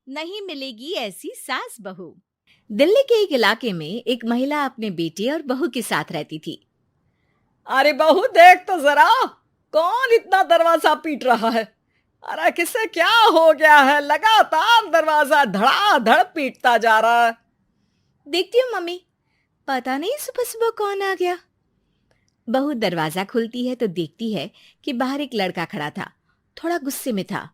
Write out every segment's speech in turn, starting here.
नहीं मिलेगी ऐसी सास बहू। दिल्ली के एक इलाके में एक महिला अपने बेटे और बहू के साथ रहती थी। अरे बहू देख तो जरा, कौन इतना दरवाजा पीट रहा है। अरे किसे क्या हो गया है, लगातार दरवाजा धड़ाधड़ पीटता जा रहा है। देखती हूँ मम्मी, पता नहीं सुबह सुबह कौन आ गया। बहू दरवाजा खोलती है तो देखती है कि बाहर एक लड़का खड़ा था। थोड़ा गुस्से में था।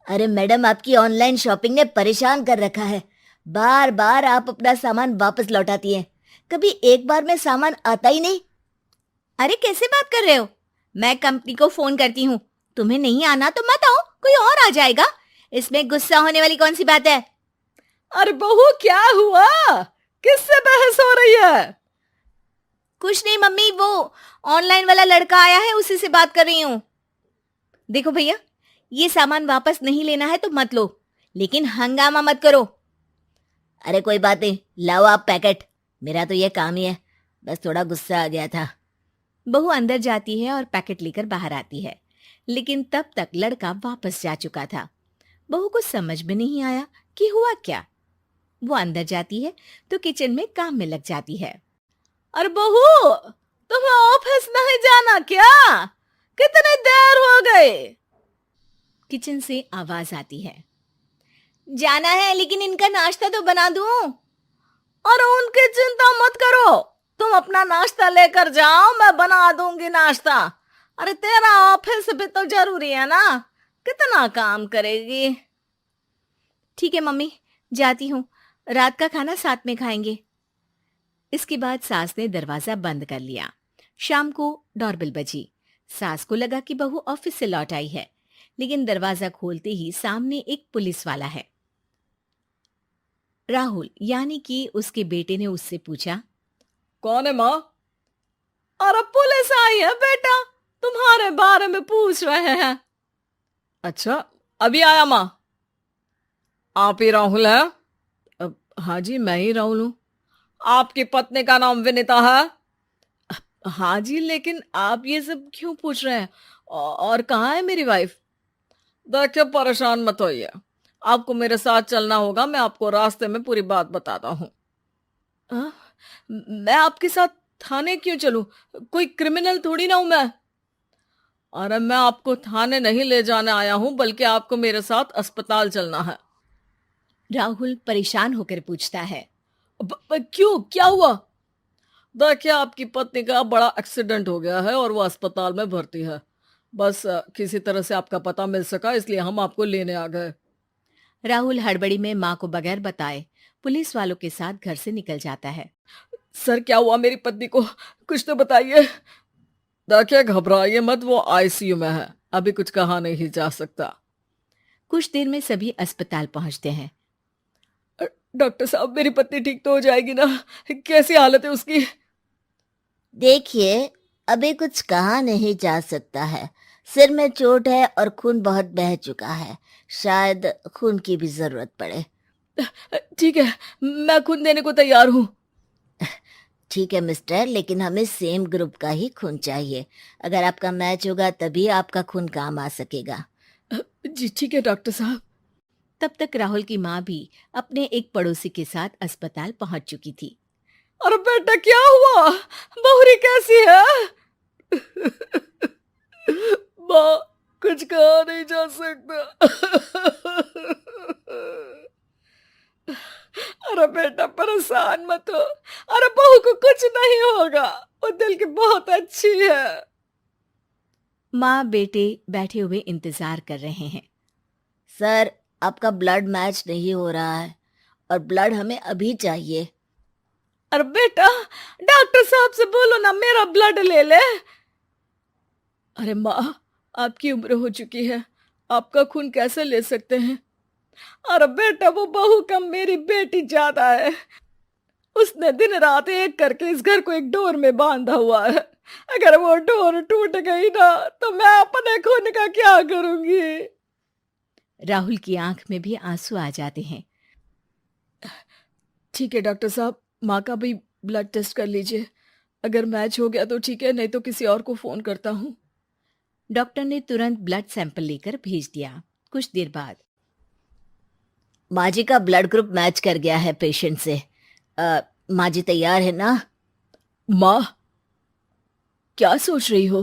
अरे मैडम, आपकी ऑनलाइन शॉपिंग ने परेशान कर रखा है। बार बार आप अपना सामान वापस लौटाती हैं। कभी एक बार में सामान आता ही नहीं। अरे कैसे बात कर रहे हो? मैं कंपनी को फोन करती हूँ। तुम्हें नहीं आना तो मत आओ, कोई और आ जाएगा। इसमें गुस्सा होने वाली कौन सी बात है? अरे बहू क्या हुआ, किससे बहस हो रही है? कुछ नहीं मम्मी, वो ऑनलाइन वाला लड़का आया है, उसी से बात कर रही हूँ। देखो भैया, ये सामान वापस नहीं लेना है तो मत लो, लेकिन हंगामा मत करो। अरे कोई बात नहीं, लाओ आप पैकेट। मेरा तो ये काम ही है, बस थोड़ा गुस्सा आ गया था। बहू अंदर जाती है और पैकेट लेकर बाहर आती है, लेकिन तब तक लड़का वापस जा चुका था। बहू को समझ में नहीं आया कि हुआ क्या। वो अंदर जाती है तो किचन में काम में लग जाती है। अरे बहू, तुम्हें ऑफिस नहीं जाना क्या? कितनी देर हो गई? किचन से आवाज आती है। जाना है, लेकिन इनका नाश्ता तो बना दूं। और उनकी चिंता मत करो, तुम अपना नाश्ता लेकर जाओ, मैं बना दूंगी नाश्ता। अरे तेरा ऑफिस भी तो जरूरी है ना, कितना काम करेगी। ठीक है मम्मी, जाती हूँ। रात का खाना साथ में खाएंगे। इसके बाद सास ने दरवाजा बंद कर लिया। शाम को डोरबेल बजी। सास को लगा कि बहू ऑफिस से लौट आई है, लेकिन दरवाजा खोलते ही सामने एक पुलिस वाला है। राहुल यानी कि उसके बेटे ने उससे पूछा, कौन है माँ? अरे पुलिस आई है बेटा, तुम्हारे बारे में पूछ रहे हैं। अच्छा, अभी आया माँ। आप ही राहुल है? हाँ जी, मैं ही राहुल हूँ। आपकी पत्नी का नाम विनीता है? हाँ जी, लेकिन आप ये सब क्यों पूछ रहे हैं? और कहाँ है मेरी वाइफ? देखिए, परेशान मत होइए, आपको मेरे साथ चलना होगा, मैं आपको रास्ते में पूरी बात बताता हूँ। मैं आपके साथ थाने क्यों चलूं? कोई क्रिमिनल थोड़ी ना हूं मैं। अरे मैं आपको थाने नहीं ले जाने आया हूं, बल्कि आपको मेरे साथ अस्पताल चलना है। राहुल परेशान होकर पूछता है। क्यों, क्या हुआ? देखिए, आपकी पत्नी का बड़ा एक्सीडेंट हो गया है और वो अस्पताल में भर्ती है। बस किसी तरह से आपका पता मिल सका, इसलिए हम आपको लेने आ गए। राहुल हड़बड़ी में माँ को बगैर बताए पुलिस वालों के साथ घर से निकल जाता है। सर, क्या हुआ मेरी पत्नी को, कुछ तो बताइए। देखिए, घबराइए मत, वो आईसीयू में है, अभी कुछ कहा नहीं जा सकता। कुछ देर में सभी अस्पताल पहुंचते हैं। डॉक्टर साहब, मेरी पत्नी ठीक तो हो जाएगी ना? कैसी हालत है उसकी? देखिए, अभी कुछ कहा नहीं जा सकता है। सिर में चोट है और खून बहुत बह चुका है। शायद खून की भी जरूरत पड़े। ठीक है, मैं खून देने को तैयार हूँ। ठीक है मिस्टर, लेकिन हमें सेम ग्रुप का ही खून चाहिए। अगर आपका मैच होगा तभी आपका खून काम आ सकेगा। जी ठीक है डॉक्टर साहब। तब तक राहुल की माँ भी अपने एक पड़ोसी के साथ अस्पताल पहुंच चुकी थी। अरे बेटा, क्या हुआ? बहुरी कैसी है? माँ, कुछ कहा नहीं जा सकता। अरे बेटा, परेशान मत हो। अरे बहू को कुछ नहीं होगा, वो दिल की बहुत अच्छी है। माँ बेटे बैठे हुए इंतजार कर रहे हैं। सर, आपका ब्लड मैच नहीं हो रहा है और ब्लड हमें अभी चाहिए। अरे बेटा, डॉक्टर साहब से बोलो ना मेरा ब्लड ले ले। अरे माँ, आपकी उम्र हो चुकी है, आपका खून कैसे ले सकते हैं? अरे बेटा, वो बहू कम मेरी बेटी ज्यादा है। उसने दिन रात एक करके इस घर को एक डोर में बांधा हुआ है। अगर वो डोर टूट गई ना, तो मैं अपने खून का क्या करूंगी? राहुल की आंख में भी आंसू आ जाते हैं। ठीक है डॉक्टर साहब, माँ का भी ब्लड टेस्ट कर लीजिए। अगर मैच हो गया तो ठीक है, नहीं तो किसी और को फोन करता हूँ। डॉक्टर ने तुरंत ब्लड सैंपल लेकर भेज दिया। कुछ देर बाद माँ जी का ब्लड ग्रुप मैच कर गया है पेशेंट से। माँ जी तैयार है ना? माँ, क्या सोच रही हो?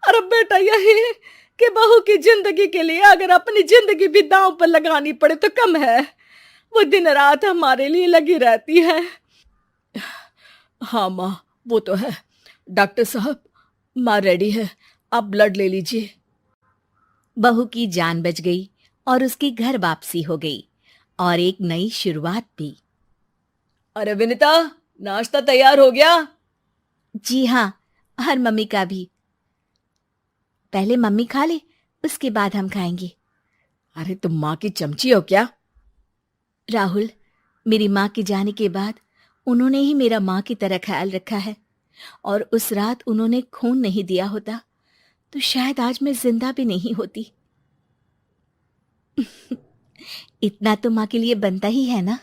अरे बेटा, यही कि बहू की जिंदगी के लिए अगर अपनी जिंदगी भी दांव पर लगानी पड़े तो कम है। वो दिन रात हमारे लिए लगी रहती है। हाँ माँ, वो तो है। डॉक्टर साहब, माँ रेडी है, आप ब्लड ले लीजिए। बहू की जान बच गई और उसकी घर वापसी हो गई और एक नई शुरुआत भी। अरे विनीता, नाश्ता तैयार हो गया? जी हाँ, और मम्मी का भी। पहले मम्मी खा ले, उसके बाद हम खाएंगे। अरे तुम माँ की चमची हो क्या? राहुल, मेरी माँ के जाने के बाद उन्होंने ही मेरा माँ की तरह ख्याल रखा है, और उस रात उन्होंने खून नहीं दिया होता तो शायद आज मैं जिंदा भी नहीं होती। इतना तो माँ के लिए बनता ही है ना।